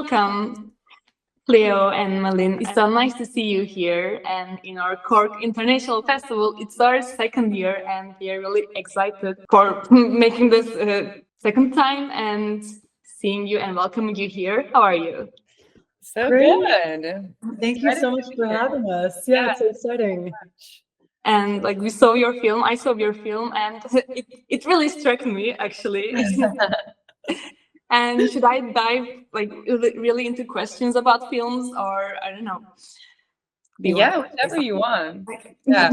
Welcome, Cleo and Malin. It's so nice to see you here and in our KORK International Festival. It's our second year and we are really excited for making this second time and seeing you and welcoming you here. How are you? So good. Thank you so much for having us. Yeah, it's so exciting. And like we saw your film, I saw your film, and it really struck me actually. And should I dive like really into questions about films, or I don't know? Yeah, whatever you want. Yeah,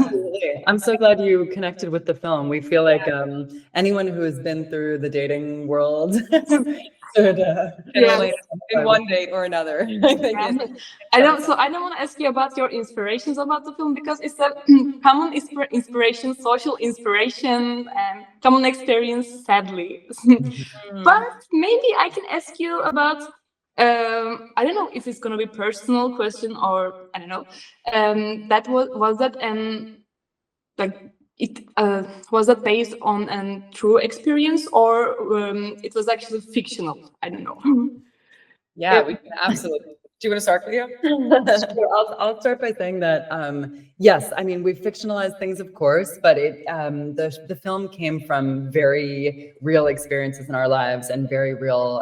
I'm so glad you connected with the film. We feel like anyone who has been through the dating world should relate in one date or another. I think. I don't want to ask you about your inspirations about the film because it's a common inspiration, social inspiration, and common experience. Sadly, but maybe I can ask you about. I don't know if it's gonna be personal question or I don't know. That was that like it was that based on a true experience or it was actually fictional? I don't know. Yeah, we can absolutely. Do you want to start, Cleo? Sure. I'll start by saying that yes, I mean we've fictionalized things, of course, but it the film came from very real experiences in our lives and very real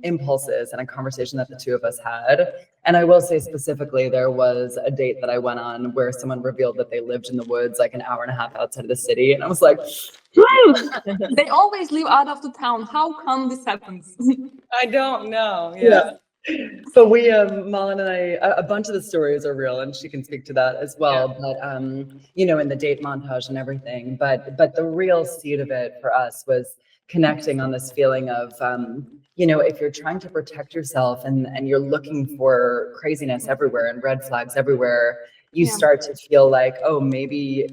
impulses and a conversation that the two of us had. And I will say specifically, there was a date that I went on where someone revealed that they lived in the woods like an hour and a half outside of the city, and I was like, they always live out of the town. How come this happens? I don't know. Yeah. But we, Malin and I, a bunch of the stories are real, and she can speak to that as well. Yeah. But you know, in the date montage and everything. But the real seed of it for us was connecting on this feeling of, you know, if you're trying to protect yourself and you're looking for craziness everywhere and red flags everywhere, you start to feel like, oh, maybe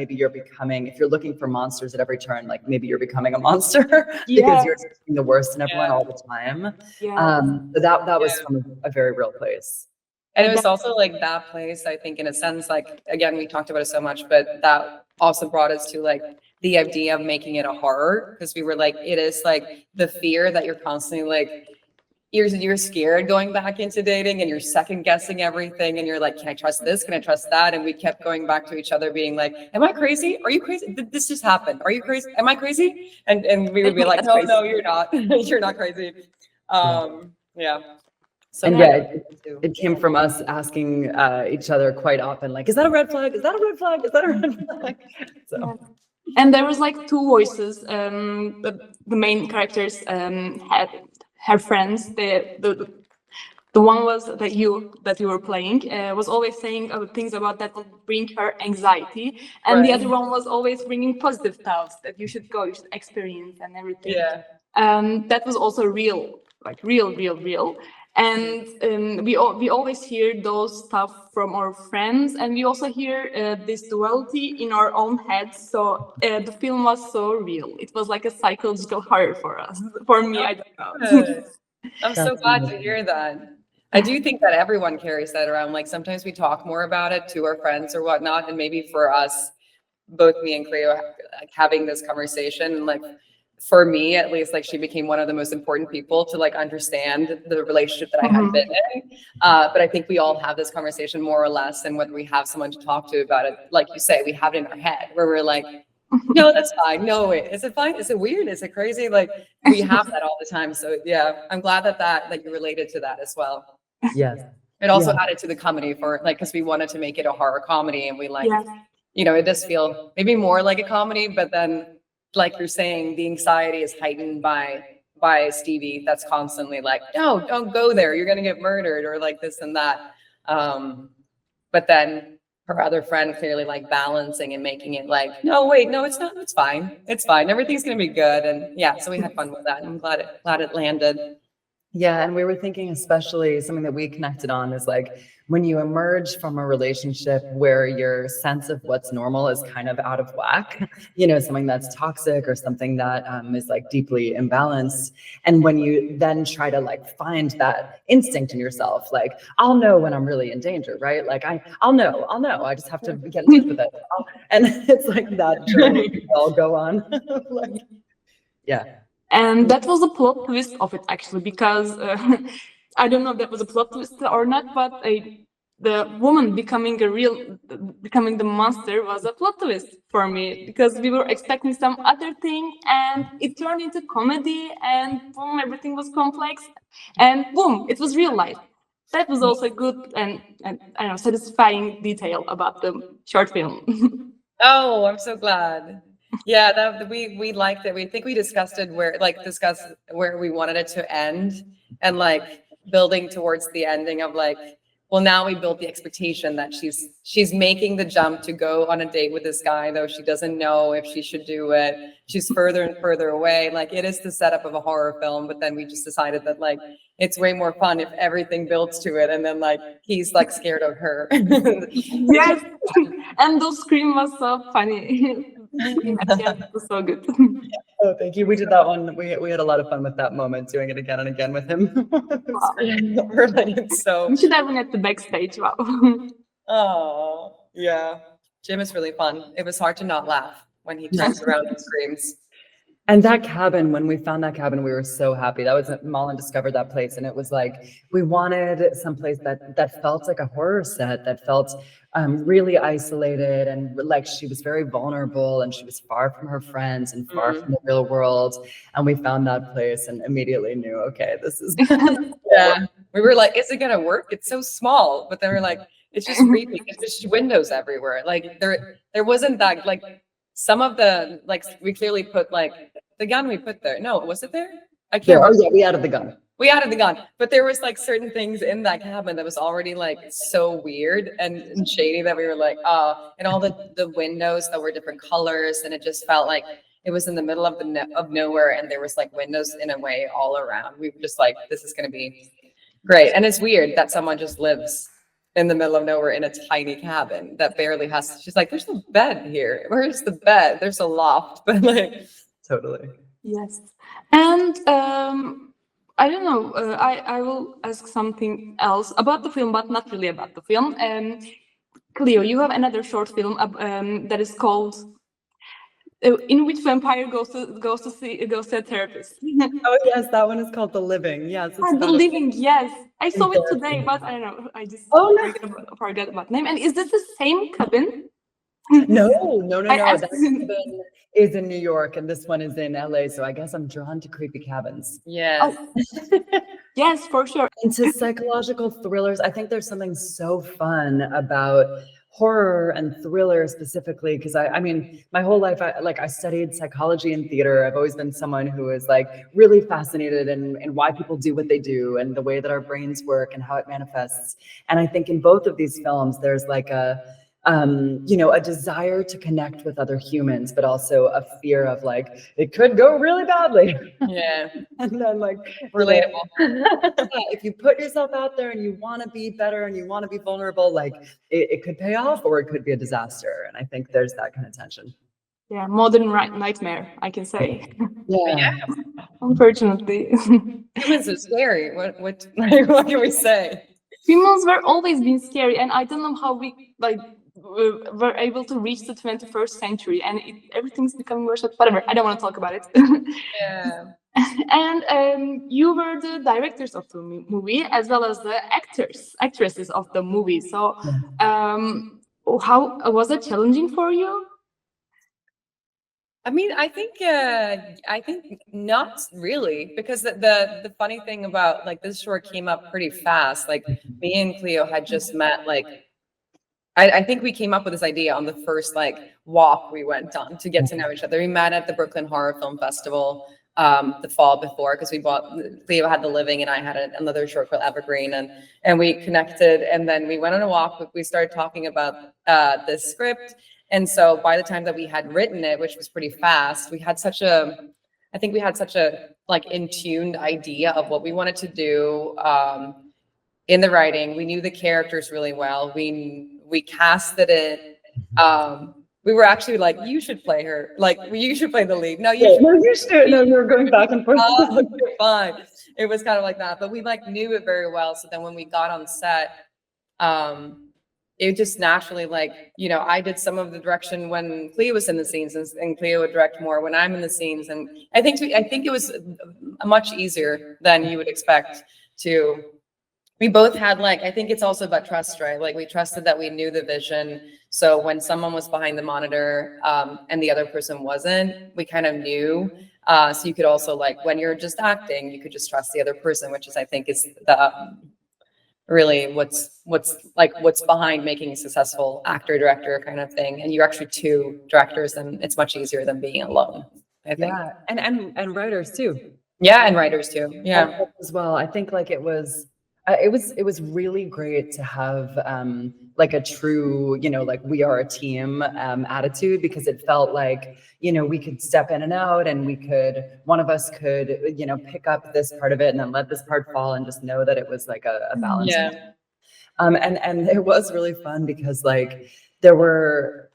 you're becoming, if you're looking for monsters at every turn, like maybe you're becoming a monster because you're seeing the worst in everyone all the time. So that was from a very real place. And it was also like that place, I think, in a sense, like, again, we talked about it so much, but that also brought us to like the idea of making it a horror, because we were like, it is like the fear that you're constantly like, you're scared going back into dating and you're second guessing everything and you're like, can I trust this? Can I trust that? And we kept going back to each other being like, am I crazy? Are you crazy? Did this just happen? Are you crazy? Am I crazy? And we would be like, no, you're not. You're not crazy. Yeah. So and it came from us asking each other quite often, like, is that a red flag? Is that a red flag? Is that a red flag? So. And there was like two voices. The main characters had her friends. The one was that you were playing was always saying things about that would bring her anxiety, and the other one was always bringing positive thoughts that you should go, you should experience and everything. That was also real, like real. And we always hear those stuff from our friends, and we also hear this duality in our own heads. So the film was so real. It was like a psychological horror for us. For me, I don't know. I'm so glad to hear that. I do think that everyone carries that around. Like sometimes we talk more about it to our friends or whatnot, and maybe for us, both me and Cleo, like having this conversation, like. For me, at least, like she became one of the most important people to like understand the relationship that I had been in. But I think we all have this conversation more or less, and whether we have someone to talk to about it, like you say, we have it in our head where we're like, no, that's fine. No, wait, is it fine? Is it weird? Is it crazy? Like we have that all the time. So yeah, I'm glad that you related to that as well. Yes. It also added to the comedy for like, because we wanted to make it a horror comedy, and we like, you know, it does feel maybe more like a comedy, but then. Like you're saying, the anxiety is heightened by Stevie. That's constantly like, no, don't go there. You're gonna get murdered, or like this and that. But then her other friend clearly like balancing and making it like, no, wait, no, it's not. It's fine. It's fine. Everything's gonna be good. And yeah, so we had fun with that. And I'm glad it landed. Yeah, and we were thinking, especially something that we connected on is like when you emerge from a relationship where your sense of what's normal is kind of out of whack, you know, something that's toxic or something that is like deeply imbalanced. And when you then try to like find that instinct in yourself, like, I'll know when I'm really in danger, right? Like I'll know, I just have to get in touch with it. And it's like that journey we all go on. Like, yeah. And that was the plot twist of it, actually, because I don't know if that was a plot twist or not, but the woman becoming the monster was a plot twist for me, because we were expecting some other thing and it turned into comedy, and boom, everything was complex, and boom, it was real life. That was also a good and I don't know, satisfying detail about the short film. Oh, I'm so glad. Yeah, that we liked it. We think we discussed where we wanted it to end, and like building towards the ending of like, well, now we built the expectation that she's making the jump to go on a date with this guy, though she doesn't know if she should do it. She's further and further away. Like, it is the setup of a horror film, but then we just decided that like it's way more fun if everything builds to it, and then like he's like scared of her. Yes, and those scream was so funny. Yeah, it was so good. Oh, thank you. We did that one. We had a lot of fun with that moment, doing it again and again with him. So We should have been at the backstage. Wow. oh yeah, Jim is really fun. It was hard to not laugh when he turns around and screams. And that cabin, when we found that cabin, we were so happy. That was Malin discovered that place, and it was like we wanted someplace that felt like a horror set, that felt really isolated, and like she was very vulnerable, and she was far from her friends and far from the real world. And we found that place and immediately knew, okay, this is Yeah, we were like, is it gonna work? It's so small. But then we're like, it's just creepy. It's just windows everywhere. Like there wasn't that, like some of the, like we clearly put like the gun we put there. No, was it there? I can't Oh remember. yeah, we added the gun. We added the gun, but there was like certain things in that cabin that was already like so weird and shady that we were like, oh, and all the windows that were different colors, and it just felt like it was in the middle of of nowhere, and there was like windows in a way all around. We were just like, this is going to be great. And it's weird that someone just lives in the middle of nowhere in a tiny cabin that barely has, she's like, there's no bed here. Where's the bed? There's a loft, but like. Totally. Yes. And I don't know, I will ask something else about the film, but not really about the film. Cleo, you have another short film that is called In Which Vampire Goes to a Therapist. Oh yes, that one is called The Living. Yes, it's The Living, yes. I saw it today, but I don't know, I just forgot about the name. And is this the same cabin? No. I asked- That cabin is in New York, and this one is in LA. So I guess I'm drawn to creepy cabins. Yes. Yes, for sure. Into psychological thrillers. I think there's something so fun about horror and thriller specifically, because I mean, my whole life, I studied psychology and theater. I've always been someone who is like really fascinated in why people do what they do and the way that our brains work and how it manifests. And I think in both of these films, there's like a desire to connect with other humans, but also a fear of like, it could go really badly. Yeah. And then like, Relatable. if you put yourself out there and you want to be better and you want to be vulnerable, like it could pay off or it could be a disaster. And I think there's that kind of tension. Yeah, modern nightmare, I can say. Yeah. Unfortunately. Humans are scary. What can we say? Humans were always been scary, and I don't know how we were able to reach the 21st century, and everything's becoming worse. Whatever, I don't want to talk about it. Yeah. And you were the directors of the movie as well as the actresses of the movie. So, how was it challenging for you? I mean, I think not really, because the funny thing about like this short came up pretty fast. Like me and Cleo had just met. Like I think we came up with this idea on the first like walk we went on to get to know each other. We met at the Brooklyn Horror Film Festival the fall before, because Cleo had The Living and I had another short called Evergreen, and we connected, and then we went on a walk. We started talking about this script. And so by the time that we had written it, which was pretty fast, we had such a like in-tuned idea of what we wanted to do in the writing. We knew the characters really well. We casted it. We were actually like, you should play her. Like, you should play the lead. No, you should. No, we were going back and forth. Okay, fine. It was kind of like that, but we like knew it very well. So then when we got on set, it just naturally, like, you know, I did some of the direction when Cleo was in the scenes, and Cleo would direct more when I'm in the scenes. And I think it was much easier than you would expect to we both had like, I think it's also about trust, right? Like we trusted that we knew the vision. So when someone was behind the monitor and the other person wasn't, we kind of knew. So you could also like, when you're just acting, you could just trust the other person, which is, I think, is the really what's behind making a successful actor, director kind of thing. And you're actually two directors, and it's much easier than being alone, I think. Yeah, and writers too. Yeah, and writers too. Yeah, as well. I think like it was really great to have like a true, like we are a team attitude, because it felt like, we could step in and out, and one of us could, pick up this part of it and then let this part fall, and just know that it was like a balance. Yeah. And it was really fun because like there were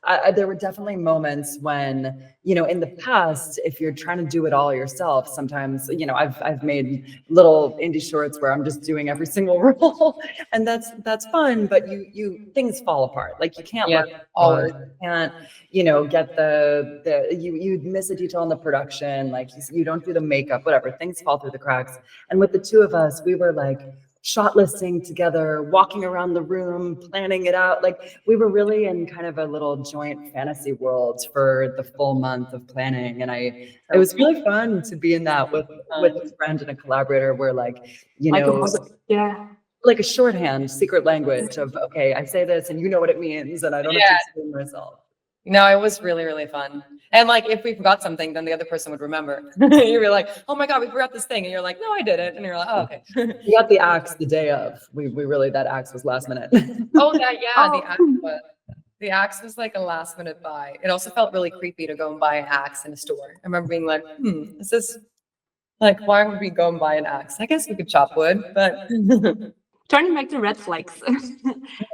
definitely moments when, in the past, if you're trying to do it all yourself, sometimes, I've made little indie shorts where I'm just doing every single role, and that's fun, but you things fall apart. Like you can't work always, you can't, get you miss a detail in the production, like you don't do the makeup, whatever, things fall through the cracks. And with the two of us, we were like shot listing together, walking around the room, planning it out. Like we were really in kind of a little joint fantasy world for the full month of planning. And it was really fun to be in that with a friend and a collaborator where like, like a shorthand secret language of, okay, I say this and you know what it means, and I don't have to explain myself. No, it was really, really fun. And like, if we forgot something, then the other person would remember. You were like, oh my God, we forgot this thing. And you're like, no, I didn't. And you're like, oh, okay. We got the axe the day of. We really, that axe was last minute. The axe was like a last minute buy. It also felt really creepy to go and buy an axe in a store. I remember being like, is this like, why would we go and buy an axe? I guess we could chop wood, but. Turning back to red flags.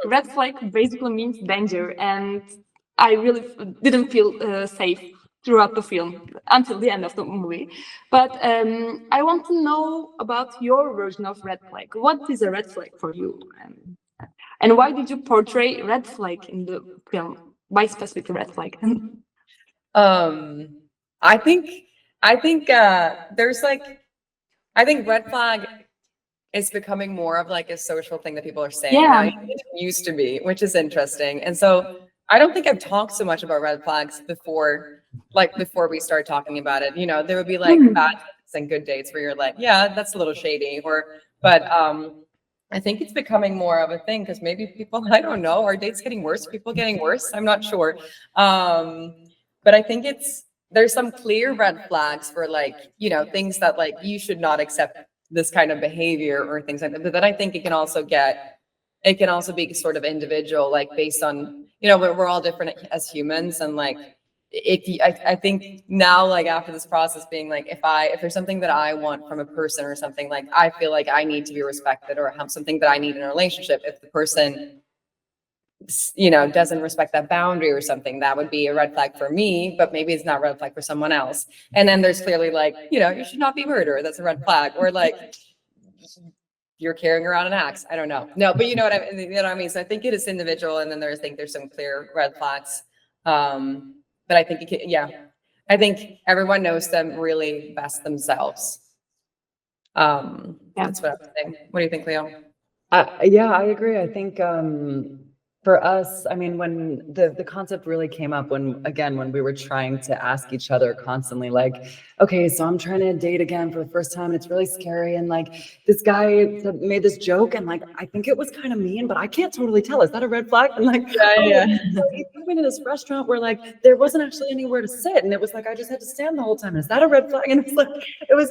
Red flag basically means danger, and I really didn't feel safe throughout the film until the end of the movie. But I want to know about your version of red flag. What is a red flag for you? And why did you portray red flag in the film? Why specifically red flag? I think there's like, I think red flag is becoming more of like a social thing that people are saying. Yeah. It used to be, which is interesting. And so I don't think I've talked so much about red flags before we start talking about it. There would be like bad dates and good dates where you're like, yeah, that's a little shady. But I think it's becoming more of a thing because maybe people, I don't know, are dates getting worse? People getting worse? I'm not sure. But I think there's some clear red flags for like, things that like you should not accept this kind of behavior or things like that. But then I think it can also be sort of individual, like based on, we're all different as humans. And like, I think now, like after this process being like, if there's something that I want from a person or something, like I feel like I need to be respected or have something that I need in a relationship. If the person, doesn't respect that boundary or something, that would be a red flag for me, but maybe it's not a red flag for someone else. And then there's clearly like, you should not be murdered. That's a red flag. Or like, you're carrying around an axe. I don't know. No, but you know what I mean? So I think it is individual. And then there's some clear red flags. But I think I think everyone knows them really best themselves. That's what I was saying. What do you think, Cleo? Yeah, I agree. I think for us, I mean, when the concept really came up when we were trying to ask each other constantly, like, okay, so I'm trying to date again for the first time and it's really scary. And like this guy made this joke and like, I think it was kind of mean, but I can't totally tell. Is that a red flag? And like, so he took me to this restaurant where like, there wasn't actually anywhere to sit. And it was like, I just had to stand the whole time. Is that a red flag? And it was like,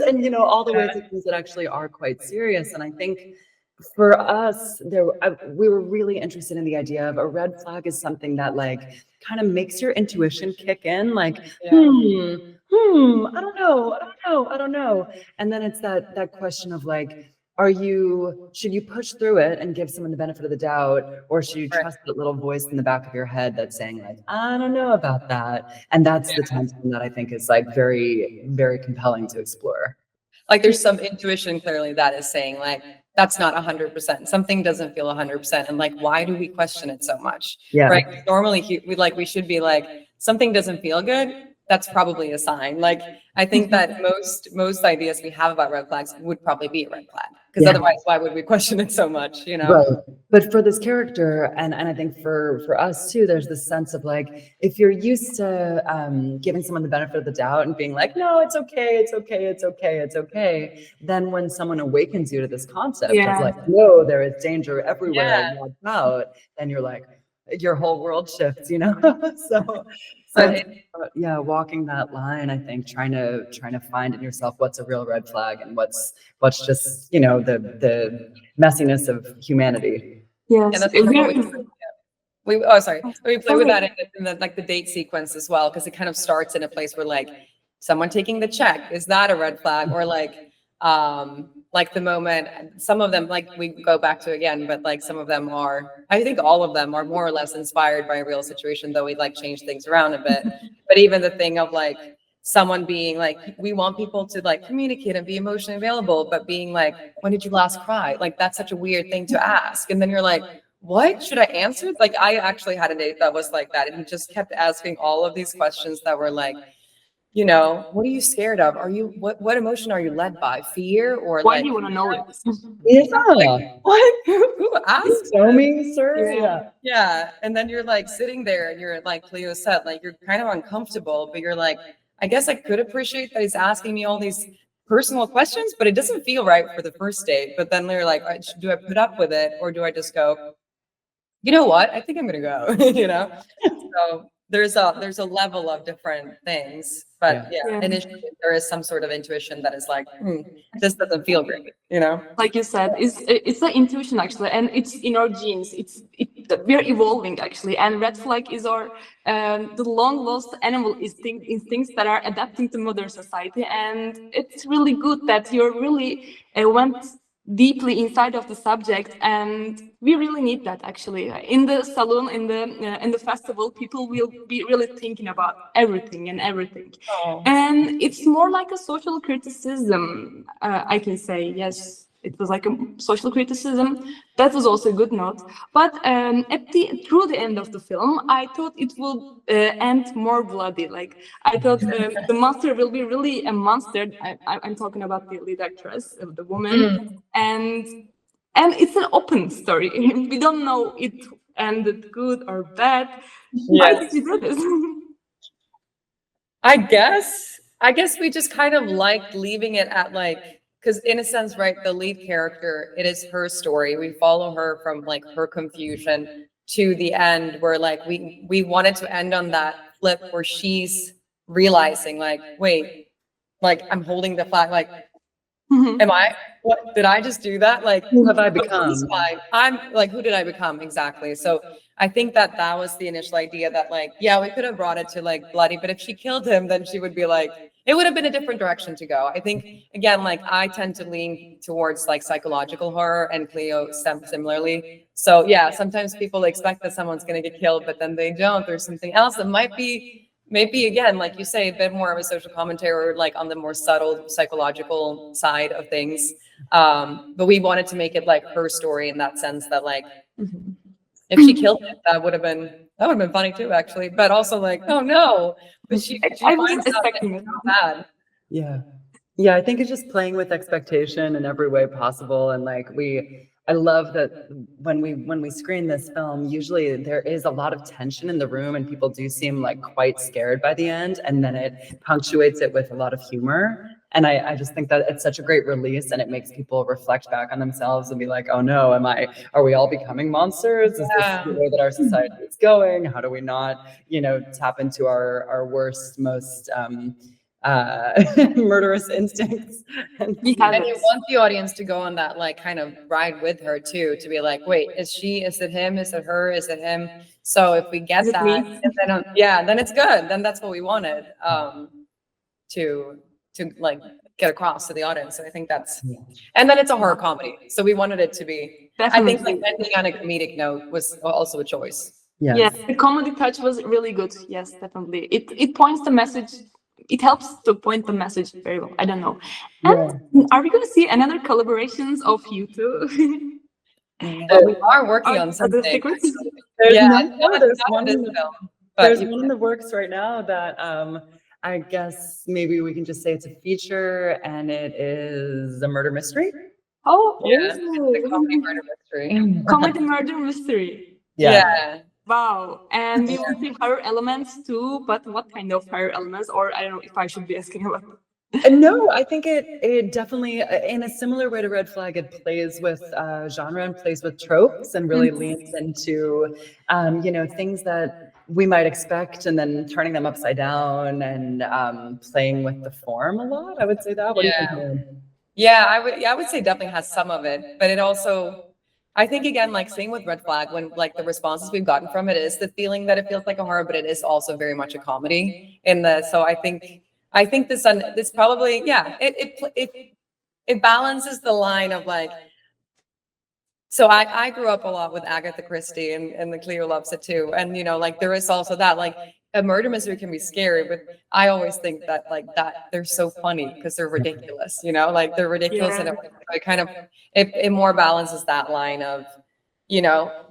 and all the ways to things that actually are quite serious. And I think for us, we were really interested in the idea of a red flag is something that like kind of makes your intuition kick in, like, I don't know. And then it's that question of like, should you push through it and give someone the benefit of the doubt, or should you trust that little voice in the back of your head that's saying like, I don't know about that? And that's the tension that I think is like very, very compelling to explore. Like there's some intuition clearly that is saying like, that's not 100%. Something doesn't feel 100%. And like, why do we question it so much? Yeah. Right. Normally we should be like, something doesn't feel good. that's probably a sign. Like, I think that most ideas we have about red flags would probably be a red flag, because otherwise, why would we question it so much, you know? Right. But for this character, and I think for us too, there's this sense of like, if you're used to giving someone the benefit of the doubt and being like, no, it's okay, it's okay, it's okay, it's okay, then when someone awakens you to this concept of like, no, there is danger everywhere, watch out, then you're like, your whole world shifts, you know? So yeah, walking that line, I think, trying to find in yourself what's a real red flag and what's just, you know, the messiness of humanity. Yes. And that's we play with that in the like the date sequence as well, because it kind of starts in a place where like someone taking the check, is that a red flag? Or like the moment, some of them, like we go back to again, but like some of them are, I think all of them are more or less inspired by a real situation, though we like change things around a bit. But even the thing of like someone being like, we want people to like communicate and be emotionally available, but being like, when did you last cry? Like, that's such a weird thing to ask. And then you're like, what should I answer? Like, I actually had a date that was like that, and he just kept asking all of these questions that were like, you know, what are you scared of? Are you, what emotion are you led by? Fear? Or why like, do you want to know it? Yeah. what? Who asked? Show me, sir. Yeah. And then you're like sitting there and you're like Cleo said, like you're kind of uncomfortable, but you're like, I guess I could appreciate that he's asking me all these personal questions, but it doesn't feel right for the first date. But then they're like, do I put up with it, or do I just go, you know what? I think I'm gonna go, you know? So there's a level of different things, but initially there is some sort of intuition that is like, this doesn't feel great, you know? Like you said, it's an intuition actually, and it's in our genes. We're evolving actually, and red flag is our the long lost animal instincts that are adapting to modern society, and it's really good that you're really went deeply inside of the subject, and we really need that actually. In the salon, in the festival, people will be really thinking about everything, and it's more like a social criticism. I can say yes. It was like a social criticism. That was also a good note. But through the end of the film, I thought it will end more bloody. Like I thought the monster will be really a monster. I'm talking about the lead actress, the woman, and it's an open story. We don't know it ended good or bad. Why did you do this? I guess we just kind of liked leaving it at like, because in a sense, right, the lead character, it is her story. We follow her from like her confusion to the end, where like we wanted to end on that flip where she's realizing like, wait, like I'm holding the flag, like, what did I just do that? Like, who have I become? I'm like, who did I become? Exactly. So I think that was the initial idea, that like, yeah, we could have brought it to like bloody, but if she killed him, then she would be like, it would have been a different direction to go. I think, again, like I tend to lean towards like psychological horror, and Cleo similarly. So yeah, sometimes people expect that someone's going to get killed, but then they don't. There's something else that might be, maybe again, like you say, a bit more of a social commentary, or like on the more subtle psychological side of things. But we wanted to make it like her story in that sense, that like, if she killed him, that would have been funny too, actually. But also like, oh no, but she I wasn't expecting it. Bad. Yeah, I think it's just playing with expectation in every way possible. And like I love that when we screen this film, usually there is a lot of tension in the room, and people do seem like quite scared by the end, and then it punctuates it with a lot of humor. And I just think that it's such a great release, and it makes people reflect back on themselves and be like, oh no, are we all becoming monsters? Is this the way that our society is going? How do we not, tap into our worst, most murderous instincts? And you want the audience to go on that like kind of ride with her too, to be like, wait, is it him? Is it her? Is it him? So if we get that, and then it's good. Then that's what we wanted to like get across to the audience. So I think and then it's a horror comedy. So we wanted it to be, definitely. I think like ending on a comedic note was also a choice. Yes, the comedy touch was really good. Yes, definitely. It points the message. It helps to point the message very well. I don't know. And are we going to see another collaborations of you two? We are working on something. There's one in the works right now that I guess maybe we can just say it's a feature, and it is a murder mystery. Oh, Yeah, the comedy murder mystery. comedy murder mystery. Yeah. Wow. And we will see horror elements too, but what kind of horror elements? Or I don't know if I should be asking about. No, I think it definitely, in a similar way to Red Flag, it plays with genre and plays with tropes and really leans into, things that we might expect and then turning them upside down and playing with the form a lot. I would say that. What do you think, Malin? Yeah, I would say definitely has some of it, but it also, I think again, like same with Red Flag, when like the responses we've gotten from it is the feeling that it feels like a horror, but it is also very much a comedy so I think this probably, it balances the line of like, so I grew up a lot with Agatha Christie and the Cleo loves it too. And, like there is also that, like a murder mystery can be scary, but I always think that like that they're so funny because they're ridiculous, like they're ridiculous. And it more balances that line of,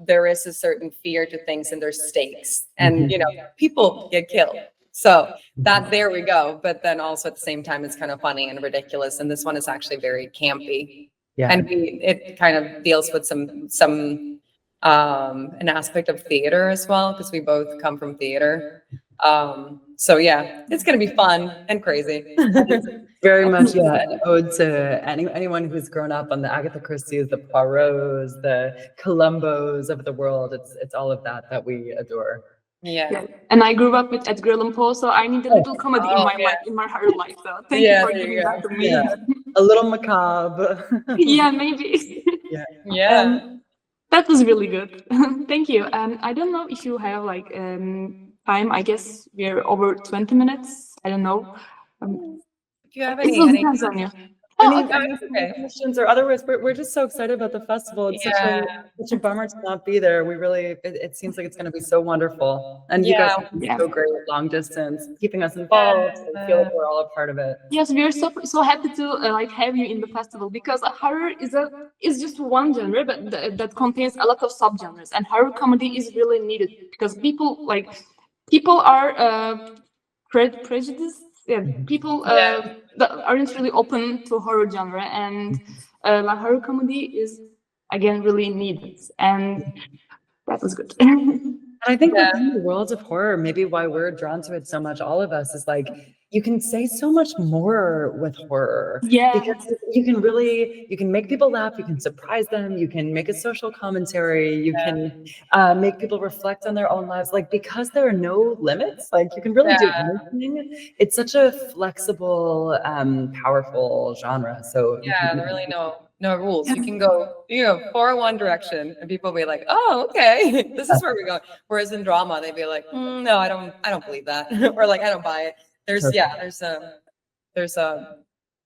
there is a certain fear to things and there's stakes and, people get killed. So there we go. But then also at the same time, it's kind of funny and ridiculous. And this one is actually very campy. Yeah. And it kind of deals with some an aspect of theater as well, because we both come from theater. So yeah, it's going to be fun and crazy. Very much, an ode to anyone who's grown up on the Agatha Christie's, the Poirots, the Columbos of the world. It's all of that we adore. Yeah. And I grew up with Edgar Allan Poe, so I need a little comedy in my horror life. So thank you for giving that to me. Yeah. A little macabre. Yeah, maybe. Yeah. That was really good. Thank you. I don't know if you have like time. I guess we're over 20 minutes. I don't know. If you have It still depends on you. Questions or otherwise, we're just so excited about the festival. It's such a bummer to not be there. We really, it seems like it's going to be so wonderful. And you guys have been so great with long distance, keeping us involved. I feel like we're all a part of it. Yes, we are so happy to have you in the festival, because horror is just one genre, but that contains a lot of subgenres, and horror comedy is really needed because people are prejudiced. Yeah, people that aren't really open to horror genre, and horror comedy is again really needed, and that was good. And I think within the world of horror, maybe why we're drawn to it so much, all of us, is like you can say so much more with horror. Yeah, because you can make people laugh, you can surprise them, you can make a social commentary, you can make people reflect on their own lives. Like, because there are no limits, like you can really do anything. It's such a flexible, powerful genre. So there are really no rules. You can go, for one direction, and people will be like, "Oh, okay, this is where we're going." Whereas in drama, they'd be like, "No, I don't believe that," or like, "I don't buy it." There's a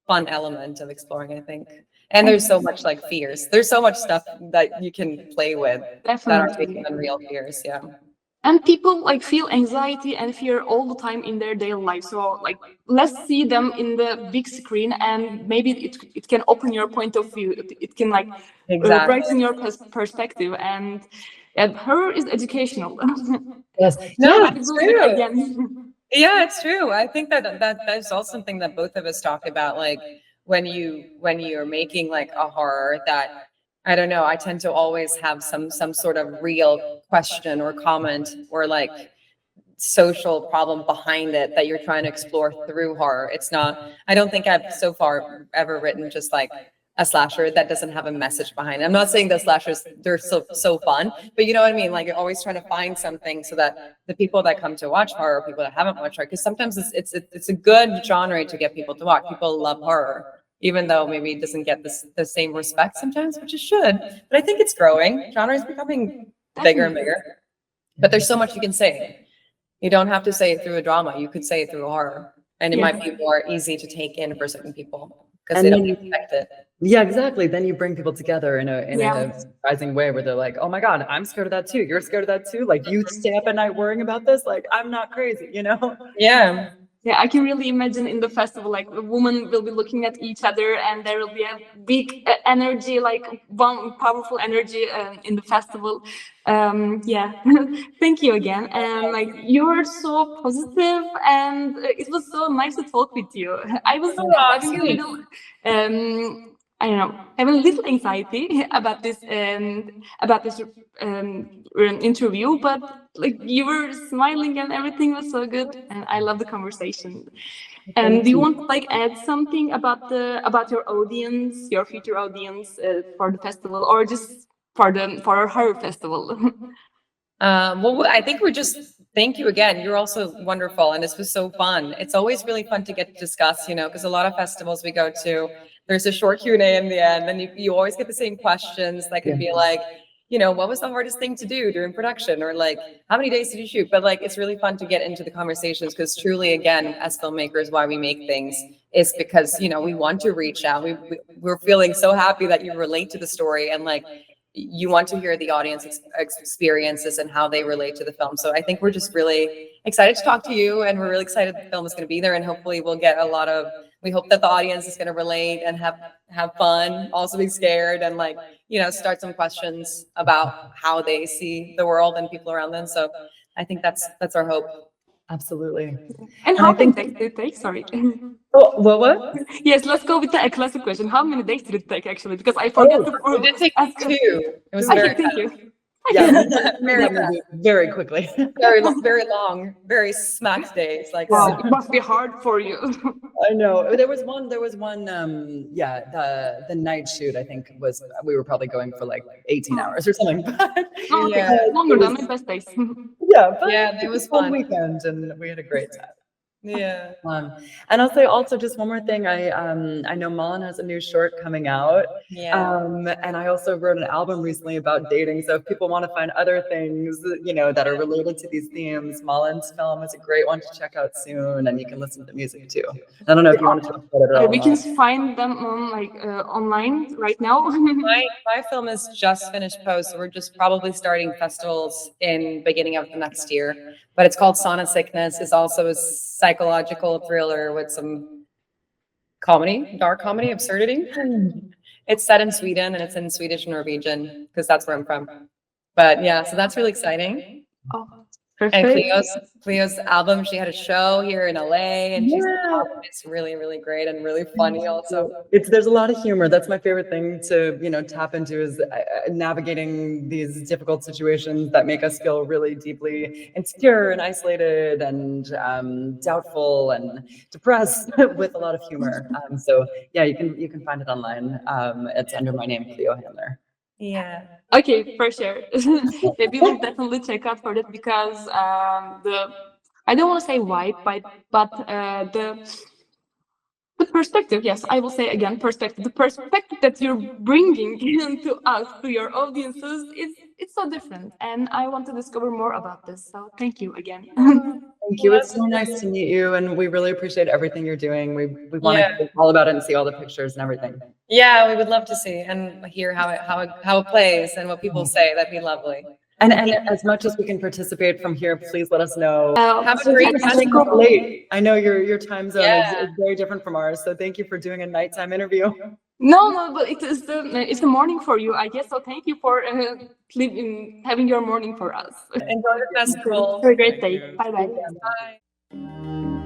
fun element of exploring, I think, and there's so much like fears. There's so much stuff that you can play with that are based on real fears. Yeah. And people like feel anxiety and fear all the time in their daily life. So like, let's see them in the big screen, and maybe it can open your point of view. It can like brighten your perspective. And horror is educational. Yes. It's true. Yeah, it's true. I think that's also something that both of us talk about. Like when you're making like a horror that, I don't know, I tend to always have some sort of real question or comment or like social problem behind it that you're trying to explore through horror. It's not, I don't think I've so far ever written just like a slasher that doesn't have a message behind it. I'm not saying that slashers, they're so fun, but you know what I mean? Like you're always trying to find something so that the people that come to watch horror, people that haven't watched horror, because sometimes it's a good genre to get people to watch. People love horror, even though maybe it doesn't get the same respect sometimes, which it should. But I think it's growing. Genre is becoming bigger and bigger. But there's so much you can say. You don't have to say it through a drama. You could say it through a horror. And it might be more easy to take in for certain people because they don't expect it. Yeah, exactly. Then you bring people together in a surprising way where they're like, "Oh my God, I'm scared of that too. You're scared of that too. Like you stay up at night worrying about this. Like I'm not crazy, you know?" Yeah. Yeah, I can really imagine in the festival, like the women will be looking at each other, and there will be a big energy, like one powerful energy in the festival. Yeah, thank you again, and like you were so positive, and it was so nice to talk with you. I was having a little. I don't know, having a little anxiety about this interview, but like you were smiling and everything was so good, and I love the conversation. And do you want to like add something about your audience, your future audience for the festival, or just for our horror festival? Well, I think we're just, thank you again. You're also wonderful, and this was so fun. It's always really fun to get to discuss, because a lot of festivals we go to, there's a short Q&A in the end, and you always get the same questions that could be like, what was the hardest thing to do during production, or like, how many days did you shoot? But like, it's really fun to get into the conversations, because truly, again, as filmmakers, why we make things is because, we want to reach out. We're feeling so happy that you relate to the story, and like, you want to hear the audience experiences and how they relate to the film. So I think we're just really excited to talk to you, and we're really excited the film is going to be there, and hopefully we'll get we hope that the audience is going to relate and have fun, also be scared, and like, start some questions about how they see the world and people around them. So I think that's our hope. Absolutely. And how many days did it take? Sorry. Oh, what? Yes, let's go with the classic question. How many days did it take actually? Because I forgot to it did take ask. 2. It was very Thank you. Yeah, very quickly. very long, very smacked days. Like, wow, it must be hard for you. I know. There was one, the night shoot, I think we were probably going for like 18 hours or something. But, longer than my best days. But it was a fun. weekend, and we had a great time. Yeah. And I'll say also just one more thing. I know Malin has a new short coming out. Yeah. And I also wrote an album recently about dating. So if people want to find other things, that are related to these themes, Malin's film is a great one to check out soon, and you can listen to the music too. I don't know if you want to talk about it at all. We can find them on online right now. My film is just finished post, so we're just probably starting festivals in beginning of the next year. But it's called Sauna Sickness. It's also a psychological thriller with some comedy, dark comedy, absurdity. It's set in Sweden, and it's in Swedish Norwegian, because that's where I'm from. But yeah, so that's really exciting. Oh, perfect. And Cleo's album, she had a show here in LA, and it's really, really great and really funny also. There's a lot of humor. That's my favorite thing to, tap into, is navigating these difficult situations that make us feel really deeply insecure and isolated and doubtful and depressed with a lot of humor. So yeah, you can find it online. It's under my name, Cleo Handler. Yeah. Okay, for sure. We will definitely check out for that, because I don't want to say vibe, but the perspective, yes, I will say again, perspective. The perspective that you're bringing to us, to your audiences, it's so different, and I want to discover more about this. So thank you again. Thank you. It's so nice to meet you, and we really appreciate everything you're doing. We want to hear all about it and see all the pictures and everything. Yeah, we would love to see and hear how it plays and what people say. That'd be lovely. And as much as we can participate from here, please let us know. Have a great festival. Late. I know your time zone is very different from ours, so thank you for doing a nighttime interview. No, but it's the morning for you, I guess. So thank you for having your morning for us. Enjoy the festival. Have a great day. Bye bye. Bye.